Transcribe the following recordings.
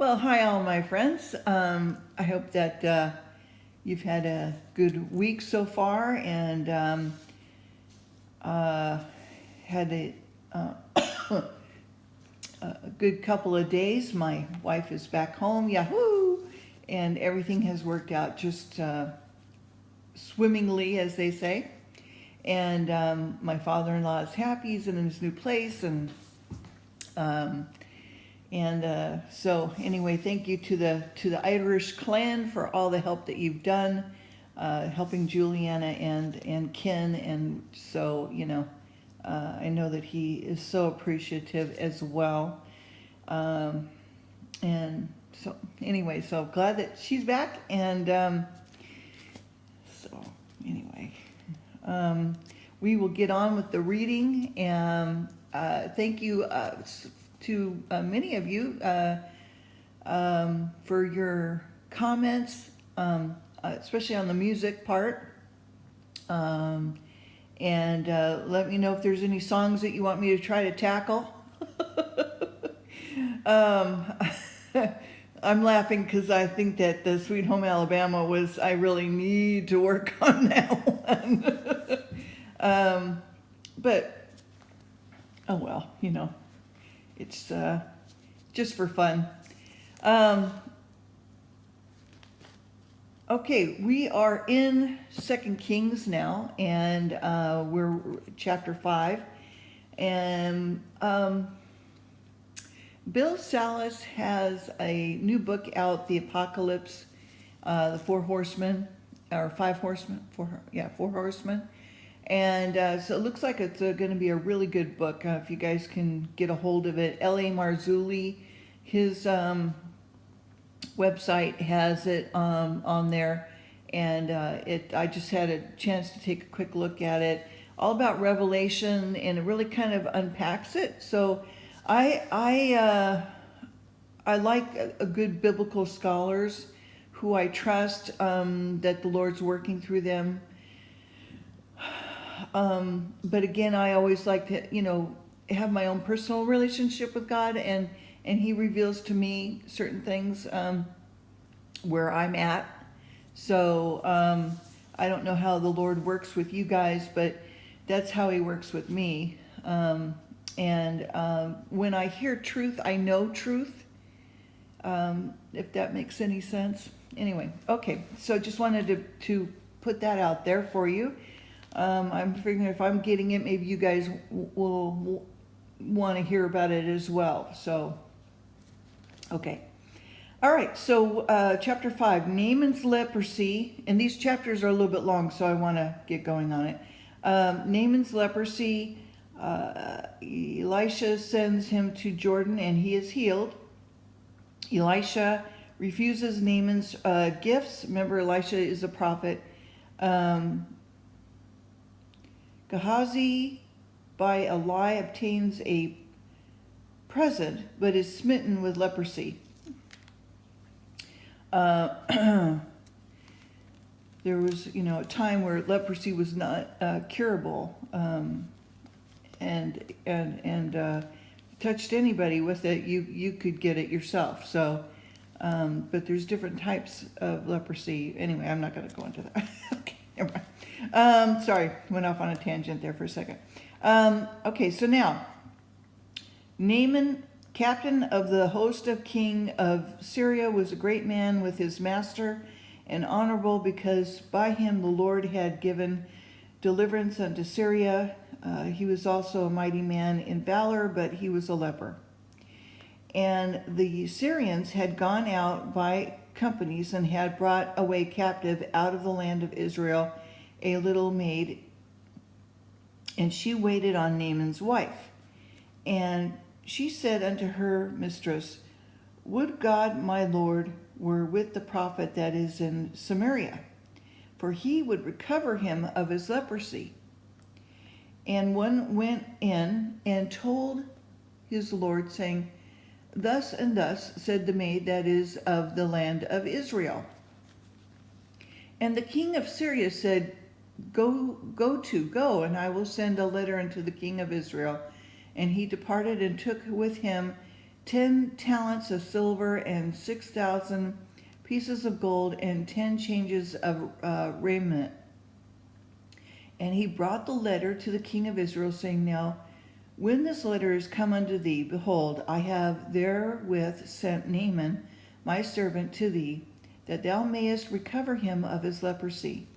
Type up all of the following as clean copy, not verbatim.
Well, hi, all my friends. I hope that you've had a good week so far and had uh, a good couple of days. My wife is back home, yahoo! And everything has worked out just swimmingly, as they say. And my father-in-law is happy. He's in his new place, um, so anyway, thank you to the Irish clan for all the help that you've done, helping Juliana and Ken, and so I know that he is so appreciative as well. And so anyway, so glad that she's back, and so anyway, we will get on with the reading, and thank you to many of you for your comments, especially on the music part. And let me know if there's any songs that you want me to try to tackle. I'm laughing because I think that the Sweet Home Alabama I really need to work on that one. But, oh well, it's just for fun. Okay, we are in 2 Kings now, and we're chapter 5. And Bill Salas has a new book out, The Apocalypse, the Four Horsemen, or Five Horsemen, Four Horsemen. And so it looks like it's going to be a really good book if you guys can get a hold of it. L.A. Marzulli, his website has it on there, and I just had a chance to take a quick look at it. All about Revelation, and it really kind of unpacks it. So I like a good biblical scholars who I trust that the Lord's working through them. But again, I always like to, have my own personal relationship with God, and He reveals to me certain things where I'm at. So I don't know how the Lord works with you guys, but that's how He works with me. And when I hear truth, I know truth, if that makes any sense. Anyway, okay, so just wanted to put that out there for you. I'm figuring if I'm getting it, maybe you guys will want to hear about it as well. So, okay. All right, so chapter 5, Naaman's leprosy. And these chapters are a little bit long, so I want to get going on it. Naaman's leprosy, Elisha sends him to Jordan, and he is healed. Elisha refuses Naaman's gifts. Remember, Elisha is a prophet. Gehazi, by a lie, obtains a present, but is smitten with leprosy. There was, a time where leprosy was not curable, and touched anybody with it, you could get it yourself. So, but there's different types of leprosy. Anyway, I'm not going to go into that. Okay, never mind. Sorry, went off on a tangent there for a second. Okay, so now, Naaman, captain of the host of king of Syria, was a great man with his master, and honorable, because by him the Lord had given deliverance unto Syria. He was also a mighty man in valor, but he was a leper. And the Syrians had gone out by companies and had brought away captive out of the land of Israel a little maid, and she waited on Naaman's wife. And she said unto her mistress, Would God my Lord were with the prophet that is in Samaria, for he would recover him of his leprosy. And one went in and told his Lord, saying, Thus and thus said the maid that is of the land of Israel. And the king of Syria said, Go, and I will send a letter unto the king of Israel. And he departed and took with him 10 talents of silver and 6,000 pieces of gold and 10 changes of raiment. And he brought the letter to the king of Israel, saying, Now, when this letter is come unto thee, behold, I have therewith sent Naaman, my servant, to thee, that thou mayest recover him of his leprosy.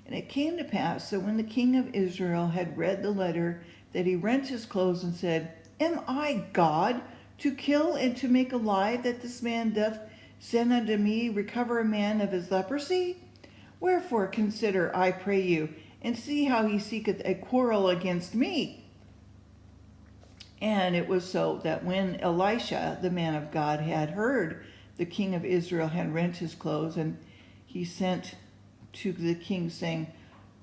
And it came to pass that when the king of Israel had read the letter, that he rent his clothes and said, Am I God, to kill and to make alive, that this man doth send unto me recover a man of his leprosy? Wherefore consider, I pray you, and see how he seeketh a quarrel against me. And it was so that when Elisha, the man of God, had heard the king of Israel had rent his clothes, and he sent to the king, saying,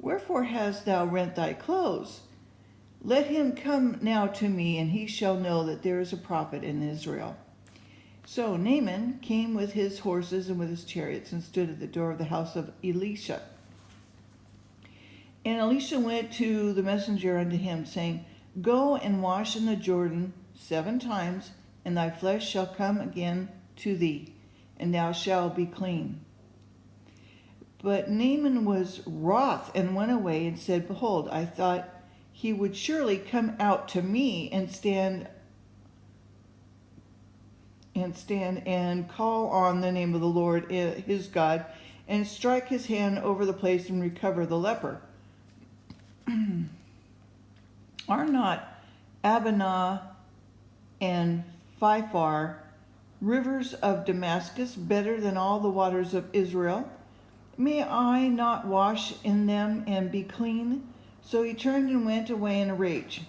Wherefore hast thou rent thy clothes? Let him come now to me, and he shall know that there is a prophet in Israel. So Naaman came with his horses and with his chariots, and stood at the door of the house of Elisha. And Elisha went to the messenger unto him, saying, Go and wash in the Jordan 7 times, and thy flesh shall come again to thee, and thou shalt be clean. But Naaman was wroth, and went away, and said, Behold, I thought he would surely come out to me and stand and call on the name of the Lord his God, and strike his hand over the place and recover the leper. Are not Abana and Pharpar, rivers of Damascus, better than all the waters of Israel? May I not wash in them and be clean? So he turned and went away in a rage.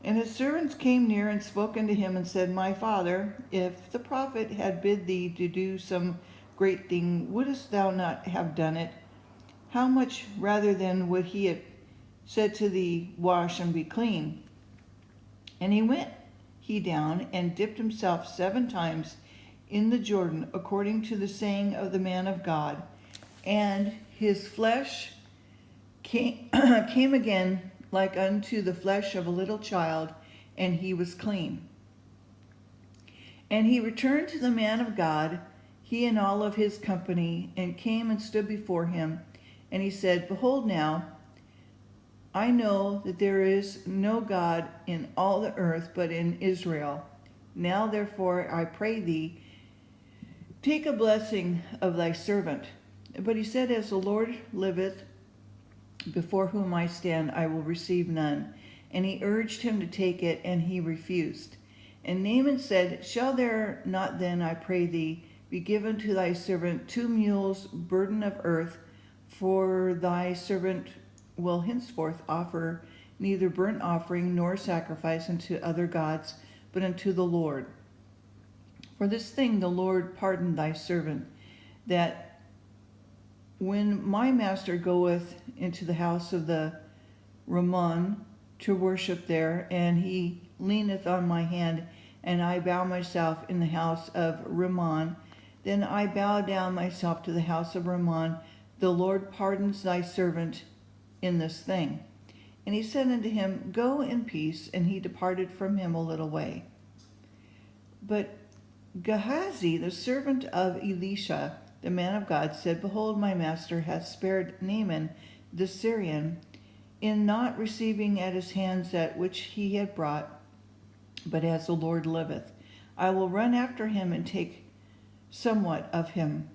And his servants came near and spoke unto him and said, My father, if the prophet had bid thee to do some great thing, wouldest thou not have done it? How much rather then would he have said to thee, Wash and be clean? And he went down and dipped himself 7 times in the Jordan, according to the saying of the man of God, and his flesh came again like unto the flesh of a little child, and he was clean. And he returned to the man of God, he and all of his company, and came and stood before him. And he said, Behold now, I know that there is no God in all the earth but in Israel. Now therefore I pray thee, take a blessing of thy servant. But he said, As the Lord liveth, before whom I stand, I will receive none. And he urged him to take it, and he refused. And Naaman said, Shall there not then, I pray thee, be given to thy servant 2 mules burden of earth? For thy servant will henceforth offer neither burnt offering nor sacrifice unto other gods, but unto the Lord. For this thing the Lord pardoned thy servant, that when my master goeth into the house of the Ramon to worship there, and he leaneth on my hand, and I bow myself in the house of Ramon, then I bow down myself to the house of Ramon. The Lord pardons thy servant in this thing. And he said unto him, Go in peace, and he departed from him a little way. But Gehazi, the servant of Elisha, the man of God, said, Behold, my master hath spared Naaman the Syrian, in not receiving at his hands that which he had brought, but as the Lord liveth, I will run after him and take somewhat of him.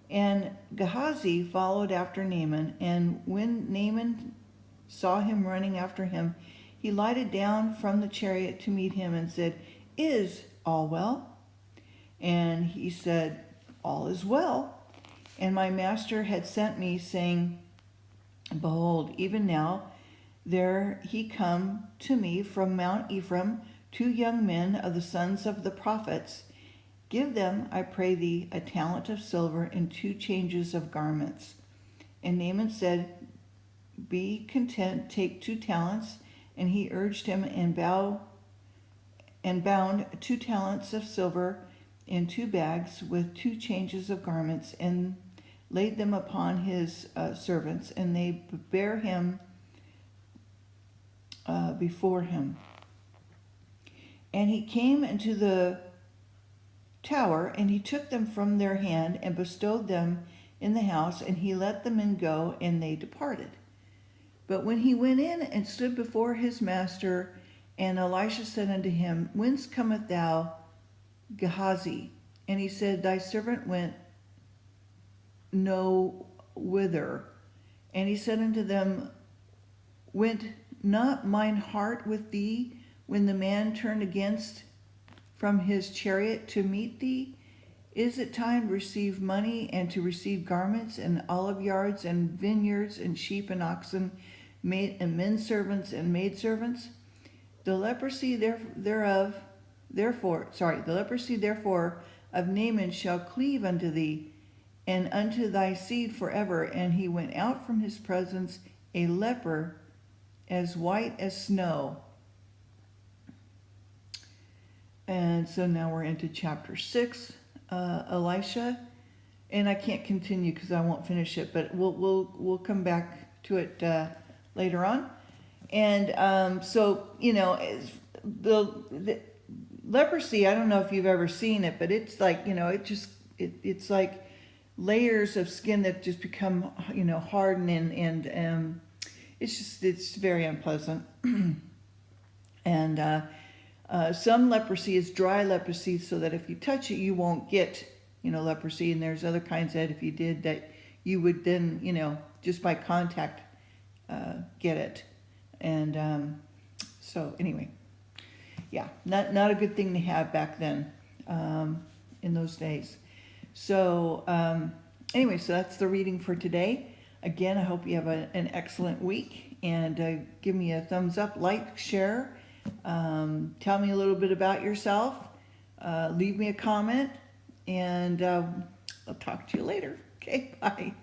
And Gehazi followed after Naaman, and when Naaman saw him running after him, he lighted down from the chariot to meet him and said, Is all well? And he said, All is well. And my master had sent me, saying, Behold, even now there he come to me from Mount Ephraim 2 young men of the sons of the prophets. Give them, I pray thee, a talent of silver and 2 changes of garments. And Naaman said, Be content, take 2 talents. And he urged him and bound 2 talents of silver in 2 bags with 2 changes of garments, and laid them upon his servants, and they bare him before him. And he came into the tower, and he took them from their hand and bestowed them in the house, and he let the men go, and they departed. But when he went in and stood before his master, and Elisha said unto him, Whence cometh thou, Gehazi? And he said, Thy servant went no whither. And he said unto them, Went not mine heart with thee when the man turned against from his chariot to meet thee? Is it time to receive money and to receive garments and olive yards and vineyards and sheep and oxen and men servants and maid servants? The leprosy therefore of Naaman shall cleave unto thee and unto thy seed forever. And he went out from his presence a leper as white as snow. And so now we're into chapter 6, Elisha, and I can't continue because I won't finish it, but we'll come back to it later on. And so the leprosy, I don't know if you've ever seen it, but it's like it's like layers of skin that just become harden, and it's very unpleasant. And some leprosy is dry leprosy, so that if you touch it, you won't get, leprosy. And there's other kinds that if you did, that you would then, just by contact, get it. And so anyway, yeah, not a good thing to have back then, in those days. So anyway, so that's the reading for today. Again, I hope you have an excellent week, and give me a thumbs up, like, share. Tell me a little bit about yourself. Leave me a comment, and I'll talk to you later. Okay, bye.